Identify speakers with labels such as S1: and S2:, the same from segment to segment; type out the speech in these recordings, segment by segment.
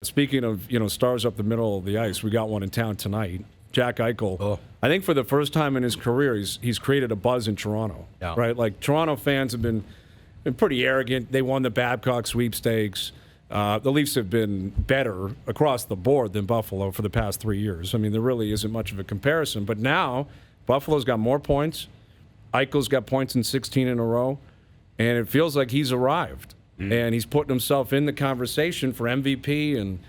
S1: Speaking of, stars up the middle of the ice, we got one in town tonight. Jack Eichel.
S2: Oh.
S1: I think for the first time in his career, he's created a buzz in Toronto.
S2: Yeah.
S1: Right? Like, Toronto fans have been pretty arrogant. They won the Babcock sweepstakes. The Leafs have been better across the board than Buffalo for the past 3 years. I mean, there really isn't much of a comparison. But now, Buffalo's got more points. Eichel's got points in 16 in a row. And it feels like he's arrived. And he's putting himself in the conversation for MVP. And,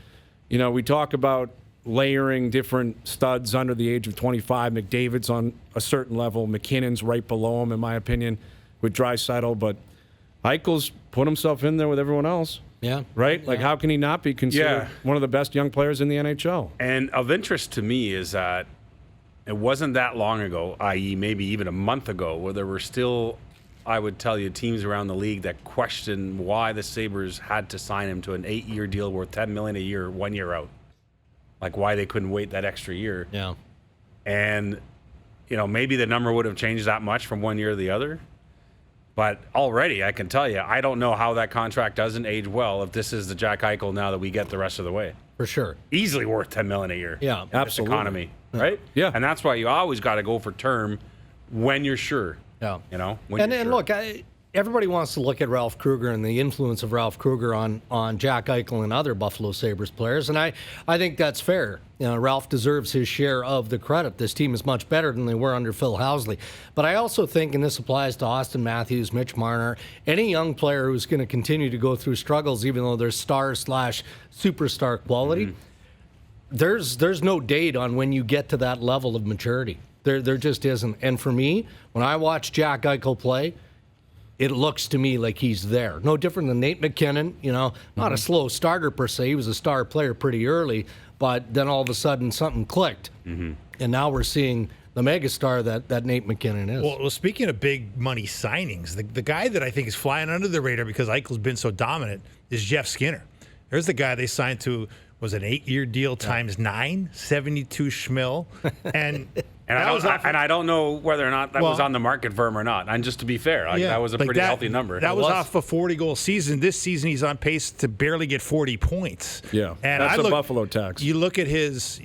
S1: we talk about layering different studs under the age of 25. McDavid's on a certain level. McKinnon's right below him, in my opinion, with Draisaitl. But Eichel's put himself in there with everyone else.
S2: Yeah.
S1: Right? Like, how can he not be considered one of the best young players in the NHL?
S3: And of interest to me is that it wasn't that long ago, i.e. maybe even a month ago, where there were still, I would tell you, teams around the league that questioned why the Sabres had to sign him to an 8-year deal worth $10 million a year, 1 year out. Like, why they couldn't wait that extra year.
S2: Yeah.
S3: And, maybe the number would have changed that much from 1 year to the other. But already, I can tell you, I don't know how that contract doesn't age well if this is the Jack Eichel now that we get the rest of the way.
S2: For sure.
S3: Easily worth $10 million a year.
S2: Yeah,
S3: in this
S1: absolutely.
S3: economy, right?
S1: Yeah.
S3: And that's why you always got to go for term when you're sure.
S2: Yeah.
S3: When you're sure.
S2: Look, everybody wants to look at Ralph Kruger and the influence of Ralph Kruger on Jack Eichel and other Buffalo Sabres players, and I think that's fair. Ralph deserves his share of the credit. This team is much better than they were under Phil Housley. But I also think, and this applies to Auston Matthews, Mitch Marner, any young player who's going to continue to go through struggles, even though they're star/superstar quality, there's no date on when you get to that level of maturity. There just isn't. And for me, when I watch Jack Eichel play, it looks to me like he's there. No different than Nate McKinnon, not a slow starter per se. He was a star player pretty early, but then all of a sudden something clicked. And now we're seeing the megastar that Nate McKinnon is.
S4: Well, speaking of big money signings, the guy that I think is flying under the radar because Eichel's been so dominant is Jeff Skinner. There's the guy they signed to, was an 8-year deal times 9, 72 schmil. And
S3: I don't know whether or not that was on the market for him or not. And just to be fair, that was a pretty healthy number.
S4: That was off a 40-goal season. This season, he's on pace to barely get 40 points.
S1: Yeah,
S4: and
S1: that's a Buffalo tax.
S4: You look at his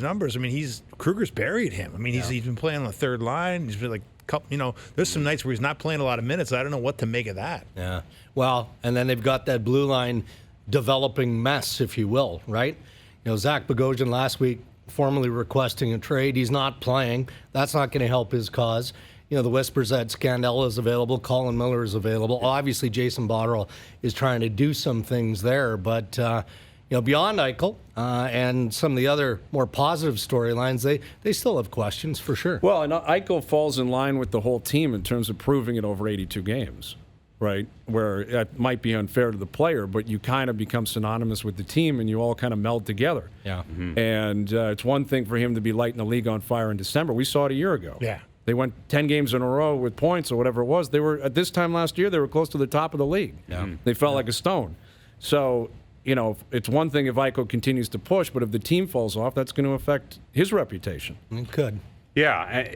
S4: numbers. I mean, Kruger's buried him. I mean, he's been playing on the third line. He's been like, there's some nights where he's not playing a lot of minutes. I don't know what to make of that.
S2: Yeah. Well, and then they've got that blue line developing mess, if you will, right? Zach Bogosian last week formally requesting a trade. He's not playing. That's not going to help his cause. The whispers that Scandella is available, Colin Miller is available. Obviously, Jason Botterill is trying to do some things there. But, beyond Eichel and some of the other more positive storylines, they still have questions for sure.
S1: Well, and Eichel falls in line with the whole team in terms of proving it over 82 games. Right, where it might be unfair to the player, but you kind of become synonymous with the team and you all kind of meld together.
S2: Yeah.
S1: And it's one thing for him to be lighting the league on fire in December. We saw it a year ago.
S4: Yeah.
S1: They went 10 games in a row with points or whatever it was. They were, at this time last year, they were close to the top of the league.
S2: Yeah.
S1: They felt like a stone. So, it's one thing if Eichel continues to push, but if the team falls off, that's going to affect his reputation.
S2: It could.
S3: Yeah.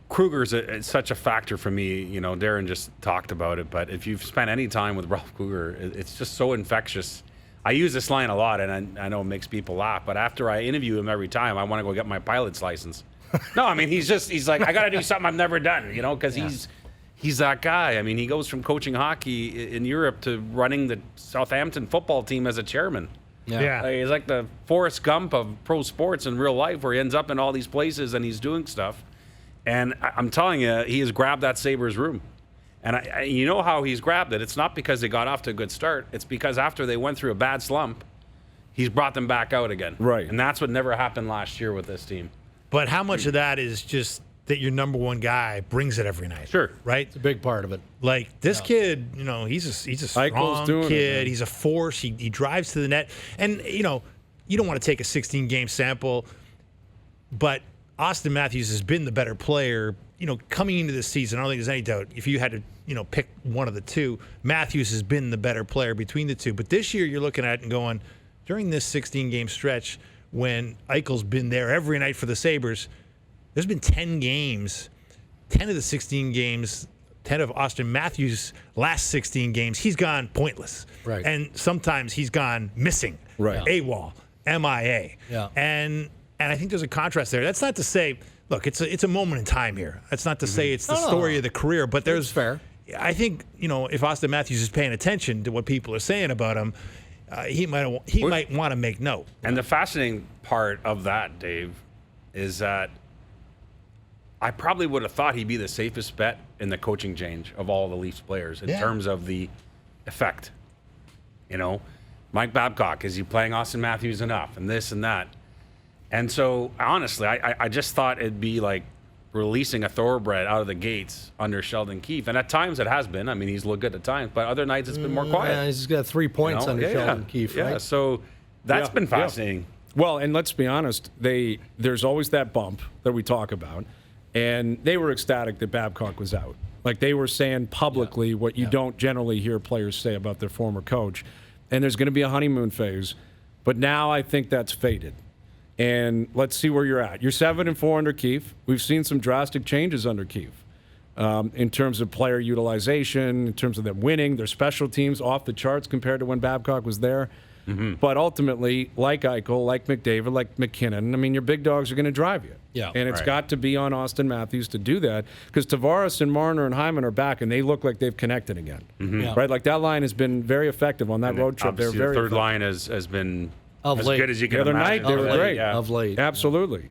S3: Kruger's such a factor for me. Darren just talked about it, but if you've spent any time with Ralph Kruger, it's just so infectious. I use this line a lot, and I know it makes people laugh, but after I interview him every time, I want to go get my pilot's license. No, I mean, he's like, I got to do something I've never done, because he's that guy. I mean, he goes from coaching hockey in Europe to running the Southampton football team as a chairman.
S4: Yeah.
S3: He's like the Forrest Gump of pro sports in real life, where he ends up in all these places and he's doing stuff. And I'm telling you, he has grabbed that Sabres room. And you know how he's grabbed it. It's not because they got off to a good start. It's because after they went through a bad slump, he's brought them back out again.
S1: Right.
S3: And that's what never happened last year with this team.
S4: But how much of that is just that your number one guy brings it every night?
S3: Sure.
S4: Right?
S2: It's a big part of it.
S4: Like, this kid, he's a strong kid. He's a force. He drives to the net. And, you don't want to take a 16-game sample, but Auston Matthews has been the better player, coming into this season. I don't think there's any doubt. If you had to, pick one of the two, Matthews has been the better player between the two. But this year you're looking at it and going, during this 16-game stretch when Eichel's been there every night for the Sabres, there's been 10 games, 10 of the 16 games, 10 of Auston Matthews' last 16 games, he's gone pointless.
S2: Right.
S4: And sometimes he's gone missing.
S1: Right.
S4: AWOL, MIA.
S2: Yeah.
S4: And I think there's a contrast there. That's not to say, look, it's a moment in time here. That's not to say it's the story of the career, but there's
S2: fair.
S4: I think, if Auston Matthews is paying attention to what people are saying about him, he might want to make note.
S3: And the fascinating part of that, Dave, is that I probably would have thought he'd be the safest bet in the coaching change of all the Leafs players in terms of the effect. Mike Babcock, is he playing Auston Matthews enough, and this and that? And so, honestly, I just thought it'd be like releasing a thoroughbred out of the gates under Sheldon Keefe. And at times it has been. I mean, he's looked good at times, but other nights it's been more quiet.
S2: Yeah, he's got 3 points under Sheldon Keefe, right?
S3: Yeah, so that's been fascinating.
S1: Well, and let's be honest, there's always that bump that we talk about, and they were ecstatic that Babcock was out. Like, they were saying publicly what you don't generally hear players say about their former coach. And there's going to be a honeymoon phase, but now I think that's faded. And let's see where you're at. You're 7-4 under Keefe. We've seen some drastic changes under Keefe in terms of player utilization, in terms of them winning, their special teams off the charts compared to when Babcock was there. Mm-hmm. But ultimately, like Eichel, like McDavid, like McKinnon, I mean, your big dogs are going to drive you.
S2: Yeah.
S1: And it's got to be on Auston Matthews to do that, because Tavares and Marner and Hyman are back, and they look like they've connected again.
S3: Mm-hmm.
S2: Yeah.
S1: Right? Like, that line has been very effective on that road trip. They're
S3: Obviously,
S1: very
S3: the third
S1: effective.
S3: line has been
S2: Of
S3: as
S2: late.
S3: good as you can
S1: The other
S3: imagine.
S1: night, they were great.
S3: Yeah.
S2: Of late.
S1: Absolutely.